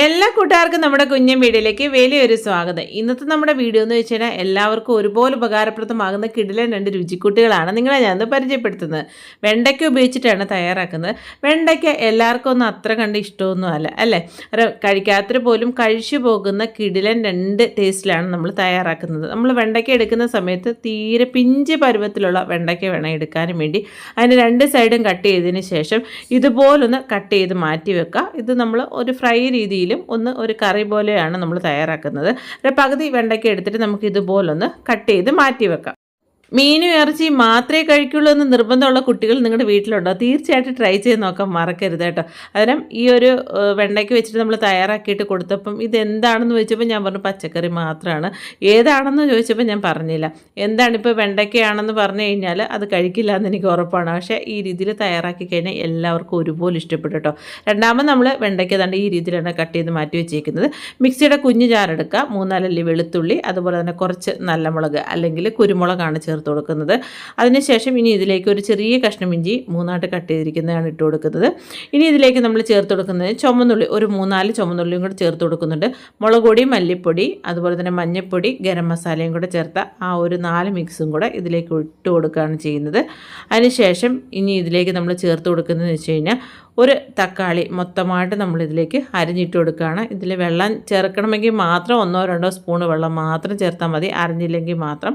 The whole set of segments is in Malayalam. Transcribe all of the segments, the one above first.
എല്ലാ കൂട്ടുകാർക്കും നമ്മുടെ കുഞ്ഞൻ വീഡിയോയിലേക്ക് വലിയൊരു സ്വാഗതം. ഇന്നത്തെ നമ്മുടെ വീഡിയോ എന്ന് വെച്ച് കഴിഞ്ഞാൽ എല്ലാവർക്കും ഒരുപോലെ ഉപകാരപ്രദമാകുന്ന കിടിലൻ 2 രുചിക്കൂട്ടുകളാണ് നിങ്ങളെ ഞാനൊന്ന് പരിചയപ്പെടുത്തുന്നത്. വെണ്ടയ്ക്ക ഉപയോഗിച്ചിട്ടാണ് തയ്യാറാക്കുന്നത്. വെണ്ടയ്ക്ക എല്ലാവർക്കും ഒന്നും അത്ര കണ്ട് ഇഷ്ടമൊന്നും അല്ല അല്ലേ? കഴിക്കാത്തവർ പോലും കഴിച്ചു പോകുന്ന കിടിലൻ 2 ടേസ്റ്റിലാണ് നമ്മൾ തയ്യാറാക്കുന്നത്. നമ്മൾ വെണ്ടയ്ക്ക എടുക്കുന്ന സമയത്ത് തീരെ പിഞ്ച് പരുവത്തിലുള്ള വെണ്ടയ്ക്ക വേണം എടുക്കാനും വേണ്ടി. അതിന് 2 സൈഡും കട്ട് ചെയ്തതിന് ശേഷം ഇതുപോലൊന്ന് കട്ട് ചെയ്ത് മാറ്റി വെക്കുക. ഇത് നമ്മൾ ഒരു ഫ്രൈ രീതിയിൽ ഒരു കറി പോലെയാണ് നമ്മൾ തയ്യാറാക്കുന്നത്. ഒരു പകുതി വെണ്ടയ്ക്ക എടുത്തിട്ട് നമുക്ക് ഇതുപോലൊന്ന് കട്ട് ചെയ്ത് മാറ്റി വെക്കാം. മീനും ഇറച്ചിയും മാത്രമേ കഴിക്കുള്ളൂ എന്ന് നിർബന്ധമുള്ള കുട്ടികൾ നിങ്ങളുടെ വീട്ടിലുണ്ടോ? തീർച്ചയായിട്ടും ട്രൈ ചെയ്ത് നോക്കാൻ മറക്കരുത് കേട്ടോ. അതിനും ഈ ഒരു വെണ്ടയ്ക്ക് വെച്ചിട്ട് നമ്മൾ തയ്യാറാക്കിയിട്ട് കൊടുത്തപ്പം ഇതെന്താണെന്ന് ചോദിച്ചപ്പോൾ ഞാൻ പറഞ്ഞു പച്ചക്കറി മാത്രമാണ്. ഏതാണെന്ന് ചോദിച്ചപ്പോൾ ഞാൻ പറഞ്ഞില്ല. എന്താണിപ്പോൾ വെണ്ടയ്ക്കയാണെന്ന് പറഞ്ഞു കഴിഞ്ഞാൽ അത് കഴിക്കില്ല എന്ന് എനിക്ക് ഉറപ്പാണ്. പക്ഷേ ഈ രീതിയിൽ തയ്യാറാക്കി കഴിഞ്ഞാൽ എല്ലാവർക്കും ഒരുപോലെ ഇഷ്ടപ്പെടും കേട്ടോ. രണ്ടാമത് നമ്മൾ വെണ്ടയ്ക്ക തണ്ട് ഈ രീതിയിലാണ് കട്ട് ചെയ്ത് മാറ്റി വെച്ചേക്കുന്നത്. മിക്സിയുടെ കുഞ്ഞു ജാറെടുക്കുക, 3-4 അല്ലി വെളുത്തുള്ളി, അതുപോലെ തന്നെ കുറച്ച് നല്ല മുളക് അല്ലെങ്കിൽ കുരുമുളകാണ് ചേർത്ത് കൊടുക്കുന്നത്. അതിനുശേഷം ഇനി ഇതിലേക്ക് ഒരു ചെറിയ കഷ്ണം ഇഞ്ചി 3 കട്ട് ചെയ്തിരിക്കുന്നതാണ് ഇട്ട് കൊടുക്കുന്നത്. ഇനി ഇതിലേക്ക് നമ്മൾ ചേർത്ത് കൊടുക്കുന്നത് ചുമന്നുള്ളി, ഒരു 3-4 ചുമന്നുള്ളിയും കൂടെ ചേർത്ത് കൊടുക്കുന്നുണ്ട്. മുളക് പൊടി, മല്ലിപ്പൊടി, അതുപോലെ തന്നെ മഞ്ഞൾപ്പൊടി, ഗരം മസാലയും കൂടെ ചേർത്ത ആ ഒരു 4 മിക്സും കൂടെ ഇതിലേക്ക് ഇട്ട് കൊടുക്കുകയാണ് ചെയ്യുന്നത്. അതിനുശേഷം ഇനി ഇതിലേക്ക് നമ്മൾ ചേർത്ത് കൊടുക്കുന്നതെന്ന് വെച്ച് കഴിഞ്ഞാൽ ഒരു തക്കാളി മൊത്തമായിട്ട് നമ്മളിതിലേക്ക് അരിഞ്ഞിട്ട് കൊടുക്കുകയാണ്. ഇതിൽ വെള്ളം ചേർക്കണമെങ്കിൽ മാത്രം 1-2 സ്പൂണ് വെള്ളം മാത്രം ചേർത്താൽ മതി, അരിഞ്ഞില്ലെങ്കിൽ മാത്രം.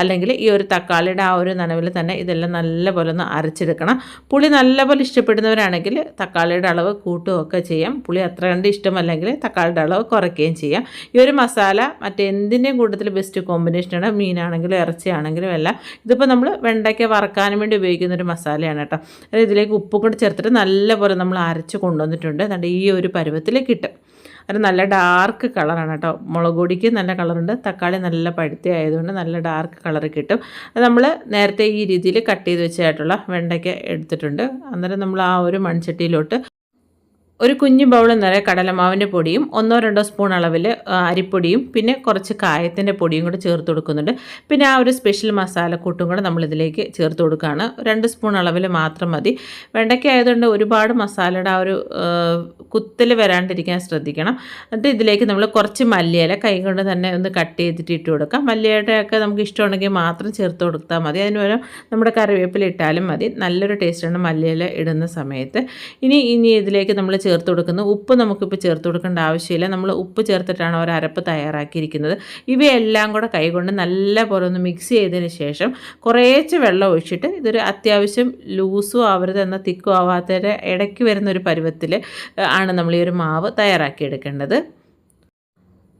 അല്ലെങ്കിൽ ഈ ഒരു തക്കാളിയുടെ ആ ഒരു നനവിൽ തന്നെ ഇതെല്ലാം നല്ലപോലെ ഒന്ന് അരച്ചെടുക്കണം. പുളി നല്ലപോലെ ഇഷ്ടപ്പെടുന്നവരാണെങ്കിൽ തക്കാളിയുടെ അളവ് കൂട്ടുകയൊക്കെ ചെയ്യാം. പുളി അത്ര കണ്ട് ഇഷ്ടമല്ലെങ്കിൽ തക്കാളിയുടെ അളവ് കുറയ്ക്കുകയും ചെയ്യാം. ഈ ഒരു മസാല മറ്റെന്തിൻ്റെയും കൂട്ടത്തിൽ ബെസ്റ്റ് കോമ്പിനേഷനാണ്. മീനാണെങ്കിലും ഇറച്ചിയാണെങ്കിലും എല്ലാം. ഇതിപ്പോൾ നമ്മൾ വെണ്ടയ്ക്ക വറക്കാനും വേണ്ടി ഉപയോഗിക്കുന്നൊരു മസാലയാണ് കേട്ടോ. ഇതിലേക്ക് ഉപ്പും കൂടി ചേർത്തിട്ട് നല്ല പോലെ നമ്മൾ അരച്ച് കൊണ്ടുവന്നിട്ടുണ്ട്. അതുകൊണ്ട് ഈ ഒരു പരുവത്തിൽ കിട്ടും. അത് നല്ല ഡാർക്ക് കളറാണ് കേട്ടോ. മുളക് പൊടിക്ക് നല്ല കളറുണ്ട്, തക്കാളി നല്ല പഴുത്ത ആയതുകൊണ്ട് നല്ല ഡാർക്ക് കളർ കിട്ടും. അത് നമ്മൾ നേരത്തെ ഈ രീതിയിൽ കട്ട് ചെയ്ത് വെച്ചായിട്ടുള്ള വെണ്ടയ്ക്ക എടുത്തിട്ടുണ്ട്. അന്നേരം നമ്മൾ ആ ഒരു മൺചട്ടിയിലോട്ട് ഒരു കുഞ്ഞു ബൗൾ നിറയെ കടലമാവിൻ്റെ പൊടിയും 1-2 സ്പൂൺ അളവിൽ അരിപ്പൊടിയും പിന്നെ കുറച്ച് കായത്തിൻ്റെ പൊടിയും കൂടെ ചേർത്ത് കൊടുക്കുന്നുണ്ട്. പിന്നെ ആ ഒരു സ്പെഷ്യൽ മസാലക്കൂട്ടും കൂടെ നമ്മളിതിലേക്ക് ചേർത്ത് കൊടുക്കുകയാണ്. 2 സ്പൂൺ അളവിൽ മാത്രം മതി. വെണ്ടയ്ക്ക ആയതുകൊണ്ട് ഒരുപാട് മസാലയുടെ ആ ഒരു കുത്തൽ വരാണ്ടിരിക്കാൻ ശ്രദ്ധിക്കണം. എന്നിട്ട് ഇതിലേക്ക് നമ്മൾ കുറച്ച് മല്ലിയില കൈ കൊണ്ട് തന്നെ ഒന്ന് കട്ട് ചെയ്തിട്ട് ഇട്ട് കൊടുക്കാം. മല്ലിയിലയൊക്കെ നമുക്ക് ഇഷ്ടമുണ്ടെങ്കിൽ മാത്രം ചേർത്ത് കൊടുത്താൽ മതി. അതിന് പകരം നമ്മുടെ കറിവേപ്പില ഇട്ടാലും മതി. നല്ലൊരു ടേസ്റ്റാണ് മല്ലിയില ഇടുന്ന സമയത്ത്. ഇനി ഇതിലേക്ക് നമ്മൾ ചേർത്ത് കൊടുക്കുന്നത് ഉപ്പ് നമുക്കിപ്പോൾ ചേർത്ത് കൊടുക്കേണ്ട ആവശ്യമില്ല. നമ്മൾ ഉപ്പ് ചേർത്തിട്ടാണ് ഒരു അരപ്പ് തയ്യാറാക്കിയിരിക്കുന്നത്. ഇവയെല്ലാം കൂടെ കൈകൊണ്ട് നല്ല പോലെ ഒന്ന് മിക്സ് ചെയ്തതിന് ശേഷം കുറേശ്ശെ വെള്ളം ഒഴിച്ചിട്ട് ഇതൊരു അത്യാവശ്യം ലൂസും ആവരുത് എന്നാൽ തിക്കും ആവാത്തതിൻ്റെ ഇടയ്ക്ക് വരുന്നൊരു പരുവത്തിൽ ആണ് നമ്മൾ ഈ ഒരു മാവ് തയ്യാറാക്കിയെടുക്കേണ്ടത്.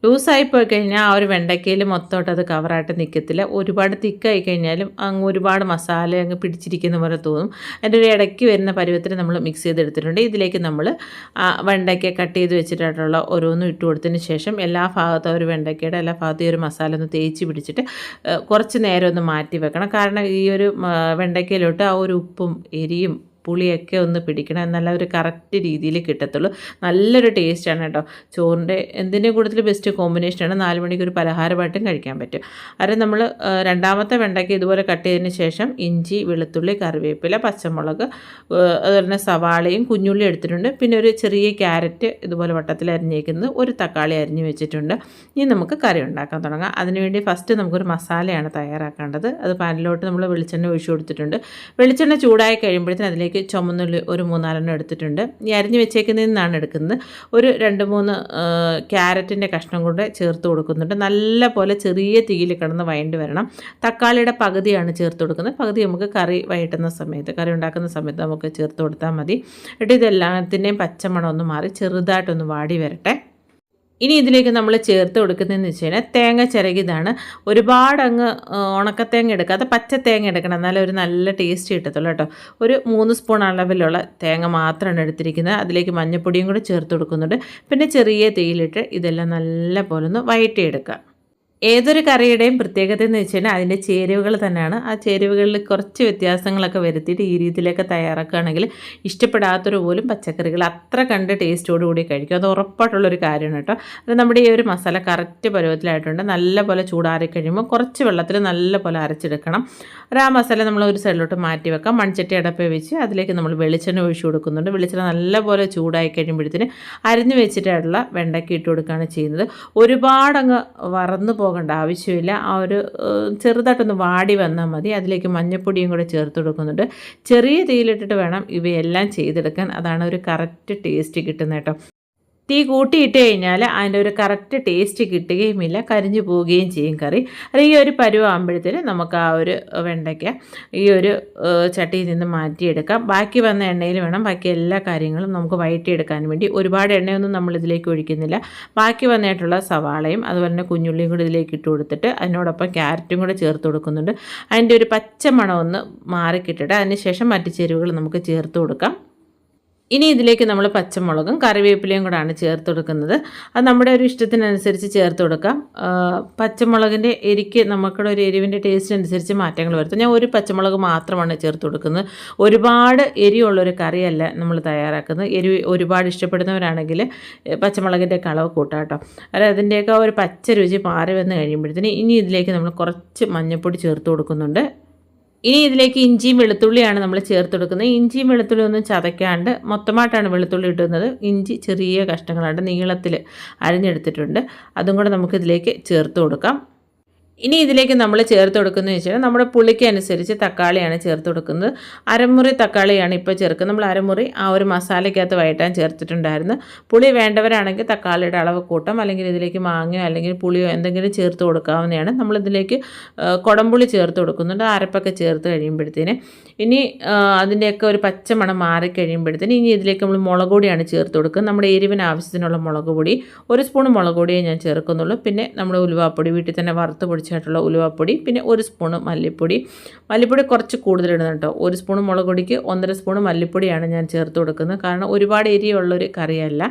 ലൂസായി പോയി കഴിഞ്ഞാൽ ആ ഒരു വെണ്ടയ്ക്കയിൽ മൊത്തമായിട്ട് അത് കവറായിട്ട് നിൽക്കത്തില്ല. ഒരുപാട് തിക്കായി കഴിഞ്ഞാലും അങ്ങ് ഒരുപാട് മസാല അങ്ങ് പിടിച്ചിരിക്കുന്ന പോലെ തോന്നും. അതിൻ്റെ ഒരു ഇടയ്ക്ക് വരുന്ന പരുവത്തിൽ നമ്മൾ മിക്സ് ചെയ്തെടുത്തിട്ടുണ്ട്. ഇതിലേക്ക് നമ്മൾ വെണ്ടയ്ക്ക കട്ട് ചെയ്ത് വെച്ചിട്ടുള്ള ഓരോന്നും ഇട്ട് കൊടുത്തതിന് ശേഷം എല്ലാ ഭാഗത്തും ഒരു വെണ്ടയ്ക്കയുടെ എല്ലാ ഭാഗത്തും ഈ ഒരു മസാല ഒന്ന് തേച്ച് പിടിച്ചിട്ട് കുറച്ച് നേരം ഒന്ന് മാറ്റി വെക്കണം. കാരണം ഈ ഒരു വെണ്ടയ്ക്കയിലോട്ട് ആ ഒരു ഉപ്പും എരിയും പുളിയൊക്കെ ഒന്ന് പിടിക്കണം, എന്നാൽ ഒരു കറക്റ്റ് രീതിയിൽ കിട്ടത്തുള്ളൂ. നല്ലൊരു ടേസ്റ്റാണ് കേട്ടോ. ചോറിൻ്റെ എന്തിൻ്റെ കൂടുതൽ ബെസ്റ്റ് കോമ്പിനേഷനാണ്. 4 മണിക്ക് ഒരു പലഹാരമായിട്ടും കഴിക്കാൻ പറ്റും. അത് നമ്മൾ രണ്ടാമത്തെ വെണ്ടയ്ക്ക് ഇതുപോലെ കട്ട് ചെയ്തതിന് ശേഷം ഇഞ്ചി, വെളുത്തുള്ളി, കറിവേപ്പില, പച്ചമുളക്, അതുപോലെ തന്നെ സവാളയും കുഞ്ഞുള്ളി എടുത്തിട്ടുണ്ട്. പിന്നെ ഒരു ചെറിയ ക്യാരറ്റ് ഇതുപോലെ വട്ടത്തിൽ അരിഞ്ഞേക്കുന്നത്, ഒരു തക്കാളി അരിഞ്ഞ് വെച്ചിട്ടുണ്ട്. ഇനി നമുക്ക് കറി ഉണ്ടാക്കാൻ തുടങ്ങാം. അതിനുവേണ്ടി ഫസ്റ്റ് നമുക്കൊരു മസാലയാണ് തയ്യാറാക്കേണ്ടത്. അത് പാനിലോട്ട് നമ്മൾ വെളിച്ചെണ്ണ ഒഴിച്ചു കൊടുത്തിട്ടുണ്ട്. വെളിച്ചെണ്ണ ചൂടായി കഴിയുമ്പോഴത്തേന് അതിലേക്ക് ചുമന്നുള്ളി ഒരു 3-4 എടുത്തിട്ടുണ്ട്. ഈ അരിഞ്ഞ് വെച്ചേക്കുന്നതിൽ നിന്നാണ് എടുക്കുന്നത്. ഒരു 2-3 ക്യാരറ്റിൻ്റെ കഷ്ണം കൊണ്ട് ചേർത്ത് കൊടുക്കുന്നുണ്ട്. നല്ല പോലെ ചെറിയ തീയിൽ കിടന്ന് വഴണ്ടി വരണം. തക്കാളിയുടെ പകുതിയാണ് ചേർത്ത് കൊടുക്കുന്നത്. പകുതി നമുക്ക് കറി ഉണ്ടാക്കുന്ന സമയത്ത് നമുക്ക് ചേർത്ത് കൊടുത്താൽ മതി. എന്നിട്ട് ഇതെല്ലാത്തിൻ്റെയും പച്ചമണം ഒന്ന് മാറി ചെറുതായിട്ടൊന്ന് വാടി വരട്ടെ. ഇനി ഇതിലേക്ക് നമ്മൾ ചേർത്ത് കൊടുക്കുന്നതെന്ന് വെച്ച് കഴിഞ്ഞാൽ തേങ്ങ ചിരകിയതാണ്. ഒരുപാട് അങ്ങ് ഉണക്കത്തേങ്ങ എടുക്കാതെ പച്ച തേങ്ങ എടുക്കണം, എന്നാലും ഒരു നല്ല ടേസ്റ്റ് കിട്ടത്തുള്ളൂ കേട്ടോ. ഒരു 3 സ്പൂൺ അളവിലുള്ള തേങ്ങ മാത്രമാണ് എടുത്തിരിക്കുന്നത്. അതിലേക്ക് മഞ്ഞൾപ്പൊടിയും കൂടി ചേർത്ത് കൊടുക്കുന്നുണ്ട്. പിന്നെ ചെറിയ തീയിലിട്ട് ഇതെല്ലാം നല്ല പോലെ ഒന്ന് വഴറ്റിയെടുക്കുക. ഏതൊരു കറിയുടെയും പ്രത്യേകത എന്ന് വെച്ച് കഴിഞ്ഞാൽ അതിൻ്റെ ചേരുവകൾ തന്നെയാണ്. ആ ചേരുവകളിൽ കുറച്ച് വ്യത്യാസങ്ങളൊക്കെ വരുത്തിയിട്ട് ഈ രീതിയിലൊക്കെ തയ്യാറാക്കുകയാണെങ്കിൽ ഇഷ്ടപ്പെടാത്തവർ പോലും പച്ചക്കറികൾ അത്ര കണ്ട് ടേസ്റ്റോടുകൂടി കഴിക്കും. അത് ഉറപ്പായിട്ടുള്ളൊരു കാര്യമാണ് കേട്ടോ. അത് നമ്മുടെ ഈ ഒരു മസാല കറക്റ്റ് പരുവത്തിലായിട്ടുണ്ട്. നല്ലപോലെ ചൂടാറി കഴിയുമ്പോൾ കുറച്ച് വെള്ളത്തിൽ നല്ലപോലെ അരച്ചെടുക്കണം. ആ മസാല നമ്മൾ ഒരു സൈഡിലോട്ട് മാറ്റി വെക്കാം. മൺചട്ടി അടപ്പേ വെച്ച് അതിലേക്ക് നമ്മൾ വെളിച്ചെണ്ണ ഒഴിച്ചു കൊടുക്കുന്നുണ്ട്. വെളിച്ചെണ്ണ നല്ലപോലെ ചൂടായി കഴിയുമ്പോഴത്തേന് അരിഞ്ഞു വെച്ചിട്ടുള്ള വെണ്ടയ്ക്ക ഇട്ട് കൊടുക്കുകയാണ് ചെയ്യുന്നത്. ഒരുപാടങ്ങ് വറന്നു പോകേണ്ട ആവശ്യമില്ല. ആ ഒരു ചെറുതായിട്ടൊന്ന് വാടി വന്നാൽ മതി. അതിലേക്ക് മഞ്ഞൾപ്പൊടിയും കൂടെ ചേർത്ത് കൊടുക്കുന്നുണ്ട്. ചെറിയ തീയിലിട്ടിട്ട് വേണം ഇവയെല്ലാം ചെയ്തെടുക്കാൻ. അതാണ് ഒരു കറക്റ്റ് ടേസ്റ്റ് കിട്ടുന്നത് കേട്ടോ. തീ കൂട്ടിയിട്ട് കഴിഞ്ഞാൽ അതിൻ്റെ ഒരു കറക്റ്റ് ടേസ്റ്റ് കിട്ടുകയുമില്ല, കരിഞ്ഞു പോവുകയും ചെയ്യും കറി. അത് ഈ ഒരു പരുവാകുമ്പോഴത്തേന് നമുക്ക് ആ ഒരു വെണ്ടയ്ക്ക ഈ ഒരു ചട്ടിയിൽ നിന്ന് മാറ്റിയെടുക്കാം. ബാക്കി വന്ന എണ്ണയിൽ വേണം ബാക്കി എല്ലാ കാര്യങ്ങളും നമുക്ക് വഴറ്റിയെടുക്കാൻ വേണ്ടി. ഒരുപാട് എണ്ണയൊന്നും നമ്മളിതിലേക്ക് ഒഴിക്കുന്നില്ല. ബാക്കി വന്നിട്ടുള്ള സവാളയും അതുപോലെ തന്നെ കുഞ്ഞുള്ളിയും കൂടി ഇതിലേക്ക് ഇട്ട് കൊടുത്തിട്ട് അതിനോടൊപ്പം ക്യാരറ്റും കൂടെ ചേർത്ത് കൊടുക്കുന്നുണ്ട്. അതിൻ്റെ ഒരു പച്ച മണം ഒന്ന് മാറിക്കിട്ടിട്ട് അതിനുശേഷം മറ്റ് ചേരുവകൾ നമുക്ക് ചേർത്ത് കൊടുക്കാം. ഇനി ഇതിലേക്ക് നമ്മൾ പച്ചമുളകും കറിവേപ്പിലയും കൂടാണ് ചേർത്ത് കൊടുക്കുന്നത്. അത് നമ്മുടെ ഒരു ഇഷ്ടത്തിനനുസരിച്ച് ചേർത്ത് കൊടുക്കാം. പച്ചമുളകിൻ്റെ എരിക്ക് നമുക്കുള്ള ഒരു എരിവിൻ്റെ ടേസ്റ്റ് അനുസരിച്ച് മാറ്റങ്ങൾ വരുത്തും. ഞാൻ ഒരു പച്ചമുളക് മാത്രമാണ് ചേർത്ത് കൊടുക്കുന്നത്. ഒരുപാട് എരിവുള്ളൊരു കറിയല്ല നമ്മൾ തയ്യാറാക്കുന്നത്. എരിവ് ഒരുപാട് ഇഷ്ടപ്പെടുന്നവരാണെങ്കിൽ പച്ചമുളകിൻ്റെ അളവ് കൂട്ടാം കേട്ടോ. അത് അതിൻ്റെയൊക്കെ ഒരു പച്ച രുചി മാറി വന്ന് കഴിയുമ്പോഴത്തേന് ഇനി ഇതിലേക്ക് നമ്മൾ കുറച്ച് മഞ്ഞൾപ്പൊടി ചേർത്ത് കൊടുക്കുന്നുണ്ട്. ഇനി ഇതിലേക്ക് ഇഞ്ചിയും വെളുത്തുള്ളിയാണ് നമ്മൾ ചേർത്ത് കൊടുക്കുന്നത്. ഇഞ്ചിയും വെളുത്തുള്ളി ഒന്നും ചതയ്ക്കാണ്ട് മൊത്തമായിട്ടാണ് വെളുത്തുള്ളി ഇടുന്നത്. ഇഞ്ചി ചെറിയ കഷ്ണങ്ങളായിട്ട് നീളത്തിൽ അരിഞ്ഞെടുത്തിട്ടുണ്ട്. അതും കൂടെ നമുക്കിതിലേക്ക് ചേർത്ത് കൊടുക്കാം. ഇനി ഇതിലേക്ക് നമ്മൾ ചേർത്ത് കൊടുക്കുന്നത് വെച്ചാൽ നമ്മുടെ പുളിക്ക് അനുസരിച്ച് തക്കാളിയാണ് ചേർത്ത് കൊടുക്കുന്നത്. അരമുറി തക്കാളിയാണ് ഇപ്പോൾ ചേർക്കുന്നത്. നമ്മൾ അരമുറി ആ ഒരു മസാലയ്ക്കകത്ത് വഴറ്റാൻ ചേർത്തിട്ടുണ്ടായിരുന്നു. പുളി വേണ്ടവരാണെങ്കിൽ തക്കാളിയുടെ അളവ് കൂട്ടാം, അല്ലെങ്കിൽ ഇതിലേക്ക് മാങ്ങയോ അല്ലെങ്കിൽ പുളിയോ എന്തെങ്കിലും ചേർത്ത് കൊടുക്കാവുന്നതാണ്. നമ്മളിതിലേക്ക് കുടംപുളി ചേർത്ത് കൊടുക്കുന്നുണ്ട്. അരപ്പൊക്കെ ചേർത്ത് കഴിയുമ്പോഴത്തേന് ഇനി അതിൻ്റെയൊക്കെ ഒരു പച്ചമണം മാറിക്കഴിയുമ്പോഴത്തേന് ഇനി ഇതിലേക്ക് നമ്മൾ മുളക് പൊടിയാണ് ചേർത്ത് കൊടുക്കുന്നത്. നമ്മുടെ എരിവിന് ആവശ്യത്തിനുള്ള മുളക് പൊടി 1 സ്പൂൺ മുളക് പൊടിയേ ഞാൻ ചേർക്കുന്നുള്ളൂ. പിന്നെ നമ്മുടെ ഉലുവാപ്പൊടി വീട്ടിൽ തന്നെ വറുത്ത് പൊടിച്ചായിട്ടുള്ള ഉലുവാപ്പൊടി, പിന്നെ 1 സ്പൂൺ മല്ലിപ്പൊടി കുറച്ച് കൂടുതലിടുന്നത് കേട്ടോ. 1 സ്പൂൺ മുളക് പൊടിക്ക് 1.5 സ്പൂൺ മല്ലിപ്പൊടിയാണ് ഞാൻ ചേർത്ത് കൊടുക്കുന്നത്. കാരണം ഒരുപാട് എരിയുള്ളൊരു കറിയല്ല.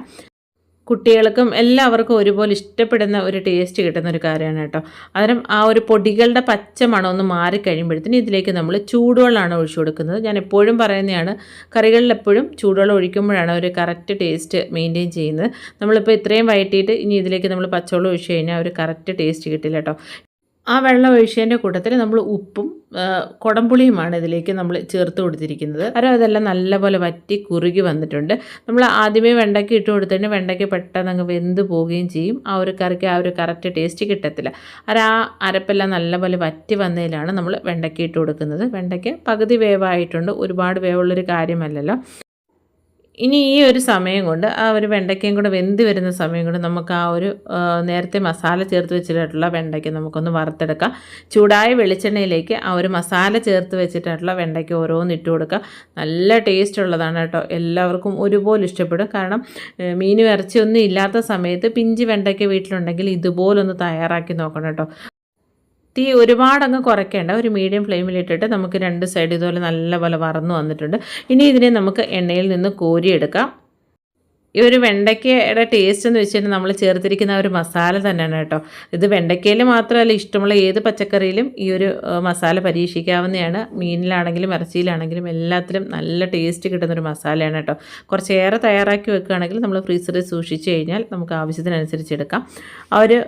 കുട്ടികൾക്കും എല്ലാവർക്കും ഒരുപോലെ ഇഷ്ടപ്പെടുന്ന ഒരു ടേസ്റ്റ് കിട്ടുന്ന ഒരു കാര്യമാണ് കേട്ടോ. അന്നേരം ആ ഒരു പൊടികളുടെ പച്ച മണം ഒന്ന് മാറിക്കഴിയുമ്പോഴത്തേന് ഇതിലേക്ക് നമ്മൾ ചൂടുവെള്ളമാണ് ഒഴിച്ചു കൊടുക്കുന്നത്. ഞാൻ എപ്പോഴും പറയുന്നതാണ്, കറികളിൽ എപ്പോഴും ചൂടുവെള്ളം ഒഴിക്കുമ്പോഴാണ് ഒരു കറക്റ്റ് ടേസ്റ്റ് മെയിൻറ്റെയിൻ ചെയ്യുന്നത്. നമ്മളിപ്പോൾ ഇത്രയും വഴറ്റിയിട്ട് ഇനി ഇതിലേക്ക് നമ്മൾ പച്ചവെള്ളം ഒഴിച്ച് കഴിഞ്ഞാൽ ഒരു കറക്റ്റ് ടേസ്റ്റ് കിട്ടില്ല കേട്ടോ. ആ വെള്ളം ഒഴിച്ചതിൻ്റെ കൂട്ടത്തിൽ നമ്മൾ ഉപ്പും കുടംപുളിയുമാണ് ഇതിലേക്ക് നമ്മൾ ചേർത്ത് കൊടുത്തിരിക്കുന്നത്. കാരണം അതെല്ലാം നല്ലപോലെ വറ്റി കുറുകി വന്നിട്ടുണ്ട്. നമ്മൾ ആദ്യമേ വെണ്ടയ്ക്ക് ഇട്ട് കൊടുത്തതിന് വെണ്ടയ്ക്ക് പെട്ടെന്ന് അങ്ങ് വെന്ത് പോവുകയും ചെയ്യും. ആ ഒരു കറിക്ക് ആ ഒരു കറക്റ്റ് ടേസ്റ്റ് കിട്ടത്തില്ല. ആ അരപ്പെല്ലാം നല്ലപോലെ വറ്റി വന്നതിലാണ് നമ്മൾ വെണ്ടയ്ക്ക് ഇട്ട് കൊടുക്കുന്നത്. വെണ്ടയ്ക്ക് പകുതി വേവായിട്ടുണ്ട്, ഒരുപാട് വേവുള്ളൊരു കാര്യമല്ലല്ലോ. ഇനി ഈ ഒരു സമയം കൊണ്ട് ആ ഒരു വെണ്ടയ്ക്കയും കൂടെ വെന്ത് വരുന്ന സമയം കൊണ്ട് നമുക്ക് ആ ഒരു നേരത്തെ മസാല ചേർത്ത് വെച്ചിട്ടുള്ള വെണ്ടയ്ക്ക നമുക്കൊന്ന് വറുത്തെടുക്കാം. ചൂടായ വെളിച്ചെണ്ണയിലേക്ക് ആ ഒരു മസാല ചേർത്ത് വെച്ചിട്ടുള്ള വെണ്ടയ്ക്ക ഓരോന്ന് ഇട്ട് കൊടുക്കുക. നല്ല ടേസ്റ്റ് ഉള്ളതാണ് കേട്ടോ. എല്ലാവർക്കും ഒരുപോലെ ഇഷ്ടപ്പെടും. കാരണം മീനും ഇറച്ചിയൊന്നും ഇല്ലാത്ത സമയത്ത് പിഞ്ച് വെണ്ടയ്ക്ക വീട്ടിലുണ്ടെങ്കിൽ ഇതുപോലൊന്ന് തയ്യാറാക്കി നോക്കണം കേട്ടോ. തീ ഒരുപാടങ്ങ് കുറയ്ക്കേണ്ട, ഒരു മീഡിയം ഫ്ലെയിമിലിട്ടിട്ട് നമുക്ക് 2 സൈഡ് ഇതുപോലെ നല്ലപോലെ വറന്ന് വന്നിട്ടുണ്ട്. ഇനി ഇതിനെ നമുക്ക് എണ്ണയിൽ നിന്ന് കോരിയെടുക്കാം. ഈ ഒരു വെണ്ടയ്ക്കയുടെ ടേസ്റ്റ് എന്ന് വെച്ചിട്ടുണ്ടെങ്കിൽ നമ്മൾ ചേർത്തിരിക്കുന്ന ഒരു മസാല തന്നെയാണ് കേട്ടോ. ഇത് വെണ്ടയ്ക്കയിൽ മാത്രമല്ല, ഇഷ്ടമുള്ള ഏത് പച്ചക്കറിയിലും ഈ ഒരു മസാല പരീക്ഷിക്കാവുന്നതാണ്. മീനിലാണെങ്കിലും ഇറച്ചിയിലാണെങ്കിലും എല്ലാത്തിലും നല്ല ടേസ്റ്റ് കിട്ടുന്നൊരു മസാലയാണ് കേട്ടോ. കുറച്ചേറെ തയ്യാറാക്കി വെക്കുകയാണെങ്കിൽ നമ്മൾ ഫ്രീസറിൽ സൂക്ഷിച്ച് കഴിഞ്ഞാൽ നമുക്ക് ആവശ്യത്തിനനുസരിച്ച് എടുക്കാം. ആ ഒരു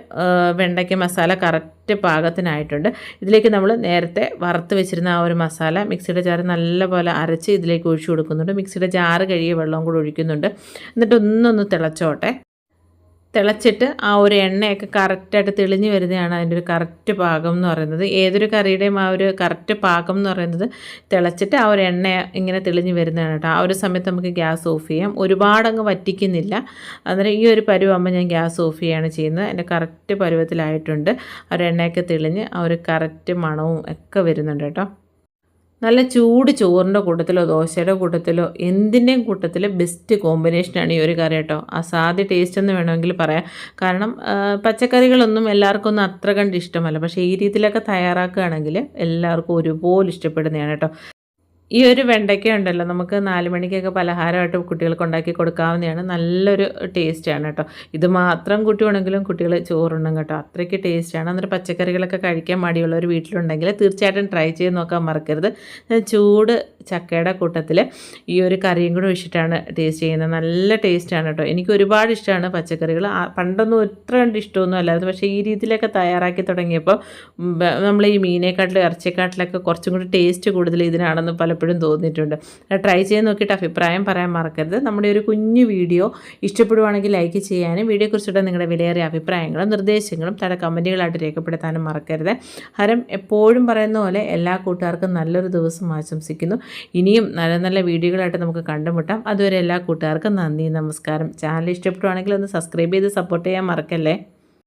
വെണ്ടയ്ക്ക മസാല കറക്റ്റ് പാകത്തിനായിട്ടുണ്ട്. ഇതിലേക്ക് നമ്മൾ നേരത്തെ വറുത്ത് വെച്ചിരുന്ന ആ ഒരു മസാല മിക്സിയുടെ ജാറ് നല്ലപോലെ അരച്ച് ഇതിലേക്ക് ഒഴിച്ചു കൊടുക്കുന്നുണ്ട്. മിക്സിയുടെ ജാറ് കഴുകിയ വെള്ളവും കൂടെ ഒഴിക്കുന്നുണ്ട്. എന്നിട്ട് ഒന്നൊന്ന് തിളച്ചോട്ടെ. തിളച്ചിട്ട് ആ ഒരു എണ്ണയൊക്കെ കറക്റ്റായിട്ട് തെളിഞ്ഞ് വരുന്നതാണ് അതിൻ്റെ ഒരു കറക്റ്റ് പാകം എന്ന് പറയുന്നത്. ഏതൊരു കറിയുടെയും ആ ഒരു കറക്റ്റ് പാകം എന്ന് പറയുന്നത് തിളച്ചിട്ട് ആ ഒരു എണ്ണ ഇങ്ങനെ തെളിഞ്ഞ് വരുന്നതാണ് കേട്ടോ. ആ ഒരു സമയത്ത് നമുക്ക് ഗ്യാസ് ഓഫ് ചെയ്യാം. ഒരുപാടങ്ങ് വറ്റിക്കുന്നില്ല. അന്നേരം ഈ ഒരു പരുവാകുമ്പോൾ ഞാൻ ഗ്യാസ് ഓഫ് ചെയ്യുകയാണ് ചെയ്യുന്നത്. എൻ്റെ കറക്റ്റ് പരുവത്തിലായിട്ടുണ്ട്. ആ ഒരു എണ്ണയൊക്കെ തെളിഞ്ഞ് ആ ഒരു കറക്റ്റ് മണവും ഒക്കെ വരുന്നുണ്ട് കേട്ടോ. നല്ല ചൂട് ചോറിൻ്റെ കൂട്ടത്തിലോ ദോശയുടെ കൂട്ടത്തിലോ എന്തിൻ്റെയും കൂട്ടത്തിൽ ബെസ്റ്റ് കോമ്പിനേഷനാണ് ഈ ഒരു കറി കേട്ടോ. അസാധ്യ ടേസ്റ്റ് എന്ന് വേണമെങ്കിൽ പറയാം. കാരണം പച്ചക്കറികളൊന്നും എല്ലാവർക്കും ഒന്നും അത്ര കണ്ട് ഇഷ്ടമല്ല. പക്ഷേ ഈ രീതിയിലൊക്കെ തയ്യാറാക്കുകയാണെങ്കിൽ എല്ലാവർക്കും ഒരുപോലെ ഇഷ്ടപ്പെടുന്നതാണ് കേട്ടോ. ഈ ഒരു വെണ്ടയ്ക്ക ഉണ്ടല്ലോ നമുക്ക് 4 മണിക്കൊക്കെ പലഹാരമായിട്ട് കുട്ടികൾക്ക് ഉണ്ടാക്കി കൊടുക്കാവുന്നതാണ്. നല്ലൊരു ടേസ്റ്റാണ് കേട്ടോ. ഇത് മാത്രം കൂട്ടുവാണെങ്കിലും കുട്ടികൾ ചോറുണ്ണും കേട്ടോ. അത്രയ്ക്ക് ടേസ്റ്റാണ്. അന്നേരം പച്ചക്കറികളൊക്കെ കഴിക്കാൻ മടിയുള്ളവർ വീട്ടിലുണ്ടെങ്കിൽ തീർച്ചയായിട്ടും ട്രൈ ചെയ്ത് നോക്കാൻ മറക്കരുത്. ചൂട് ചക്കയുടെ കൂട്ടത്തിൽ ഈ ഒരു കറിയും കൂടെ ഒഴിച്ചിട്ടാണ് ടേസ്റ്റ് ചെയ്യുന്നത്. നല്ല ടേസ്റ്റാണ് കേട്ടോ. എനിക്ക് ഒരുപാട് ഇഷ്ടമാണ് പച്ചക്കറികൾ. പണ്ടൊന്നും ഇത്ര കണ്ട് ഇഷ്ടമൊന്നും അല്ലായിരുന്നു. പക്ഷേ ഈ രീതിയിലൊക്കെ തയ്യാറാക്കി തുടങ്ങിയപ്പോൾ നമ്മൾ ഈ മീനേക്കാട്ടിലും ഇറച്ചിക്കാട്ടിലൊക്കെ കുറച്ചും കൂടി ടേസ്റ്റ് കൂടുതൽ ഇതിനാണെന്ന് പലപ്പോഴും തോന്നിയിട്ടുണ്ട്. ട്രൈ ചെയ്ത് നോക്കിയിട്ട് അഭിപ്രായം പറയാൻ മറക്കരുത്. നമ്മുടെ ഒരു കുഞ്ഞു വീഡിയോ ഇഷ്ടപ്പെടുവാണെങ്കിൽ ലൈക്ക് ചെയ്യാനും വീഡിയോയെക്കുറിച്ചുള്ള നിങ്ങളുടെ വിലയേറിയ അഭിപ്രായങ്ങളും നിർദ്ദേശങ്ങളും താഴെ കമൻറ്റുകളായിട്ട് രേഖപ്പെടുത്താനും മറക്കരുത്. ഹരം എപ്പോഴും പറയുന്ന പോലെ എല്ലാ കൂട്ടുകാർക്കും നല്ലൊരു ദിവസം ആശംസിക്കുന്നു. ഇനിയും നല്ല നല്ല വീഡിയോകളായിട്ട് നമുക്ക് കണ്ടുമുട്ടാം. അതുവരെ എല്ലാ കൂട്ടുകാർക്കും നന്ദി, നമസ്കാരം. ചാനൽ ഇഷ്ടപ്പെടുവാണെങ്കിൽ ഒന്ന് സബ്സ്ക്രൈബ് ചെയ്ത് സപ്പോർട്ട് ചെയ്യാൻ മറക്കല്ലേ.